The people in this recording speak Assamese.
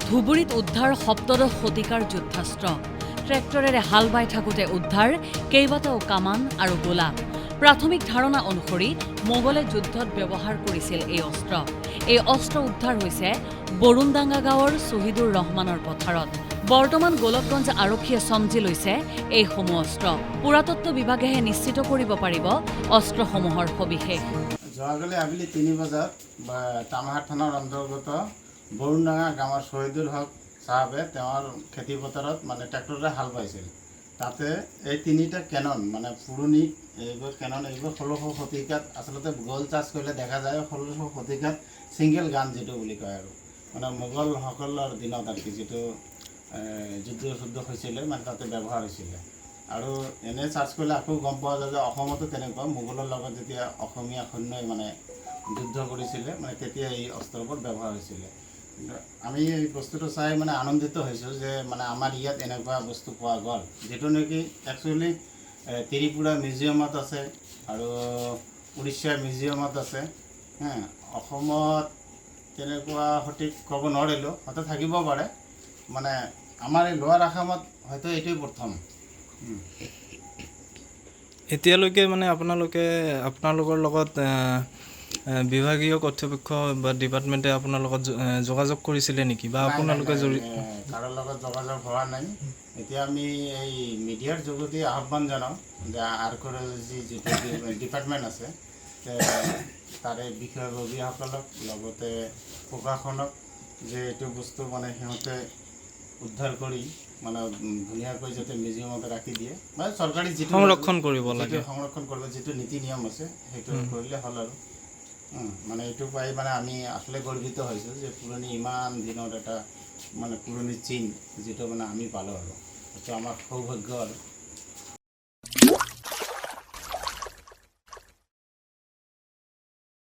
ধুবুৰীত উদ্ধাৰ সপ্তদশ শতিকাৰ যুদ্ধাস্ত্ৰ। ট্ৰেক্টৰেৰে হাল বাই থাকোঁতে উদ্ধাৰ কেইবাটাও কামান আৰু গোলা। প্ৰাথমিক ধাৰণা অনুসৰি মোগলে যুদ্ধত ব্যৱহাৰ কৰিছিল এই অস্ত্ৰ। এই অস্ত্ৰ উদ্ধাৰ হৈছে বৰুণডাঙ্গা গাঁৱৰ শ্বহীদুৰ ৰহমানৰ পথাৰত। বৰ্তমান গোলকগঞ্জ আৰক্ষীয়ে চমজি লৈছে এইসমূহ অস্ত্ৰ। পুৰাতত্ব বিভাগেহে নিশ্চিত কৰিব পাৰিব অস্ত্ৰসমূহৰ সবিশেষ। যোৱাকালি আবেলি ৩ বজাত তামাহাট থানাৰ অন্তৰ্গত বৰুণডাঙ্গা গাঁৱৰ শ্বহীদুল হক চাহাবে তেওঁৰ খেতি পথাৰত ট্ৰেক্টৰেৰে হাল বাইছিল। তাতে এই তিনিটা কেনন পুৰণি এইবোৰ কেনন, এইবোৰ ১৬০০ শতিকাত আচলতে গ'ল চাৰ্জ কৰিলে দেখা যায় ১৬০০ শতিকাত ছিংগেল গান যিটো বুলি কয় আৰু মোগলসকলৰ দিনত আৰু কি যিটো যুদ্ধ হৈছিলে তাতে ব্যৱহাৰ হৈছিলে। আৰু এনে চাৰ্চ কৰিলে আকৌ গম পোৱা যায় যে অসমতো তেনেকুৱা মোগলৰ লগত যেতিয়া অসমীয়া সৈন্যই যুদ্ধ কৰিছিলে তেতিয়া এই অস্ত্ৰবোৰ ব্যৱহাৰ হৈছিলে। আমি এই বস্তুটো চাই আনন্দিত হৈছোঁ যে আমাৰ ইয়াত এনেকুৱা বস্তু পোৱা গ'ল, যিটো নেকি একচুৱেলি ত্ৰিপুৰা মিউজিয়ামত আছে আৰু উৰিষ্যা মিউজিয়ামত আছে। অসমত তেনেকুৱা সঠিক ক'ব নোৱাৰিলোঁ, হয়তো থাকিব পাৰে। আমাৰ এই লোৱাৰ আসামত হয়তো এইটোৱে প্ৰথম। এতিয়ালৈকে আপোনালোকৰ লগত বিভাগীয় কৰ্তৃপক্ষ বা ডিপাৰ্টমেণ্টে আপোনাৰ লগত যোগাযোগ কৰিছিলে নেকি, বা আপোনালোকে কাৰো লগত যোগাযোগ হোৱা নাই। এতিয়া আমি এই মিডিয়াৰ যোগেদি আহ্বান জনাওঁ যে আৰ্কিঅ'লজি যিটো ডিপাৰ্টমেণ্ট আছে তাৰে বিষয়ববীয়াসকলক লগতে প্ৰশাসনক যে এইটো বস্তু সিহঁতে উদ্ধাৰ কৰি ধুনীয়াকৈ যাতে মিউজিয়ামত ৰাখি দিয়ে, চৰকাৰী যিটো সংৰক্ষণ কৰিব লাগে, যিটো নীতি নিয়ম আছে সেইটো কৰিলে হ'ল আৰু। এইটো পাই আমি আসলে গৰ্বিত হৈছোঁ যে পুৰণি ইমান দিনত এটা পুৰণি চিন যিটো আমি পালোঁ আৰু। সেইটো আমাৰ সৌভাগ্য আৰু।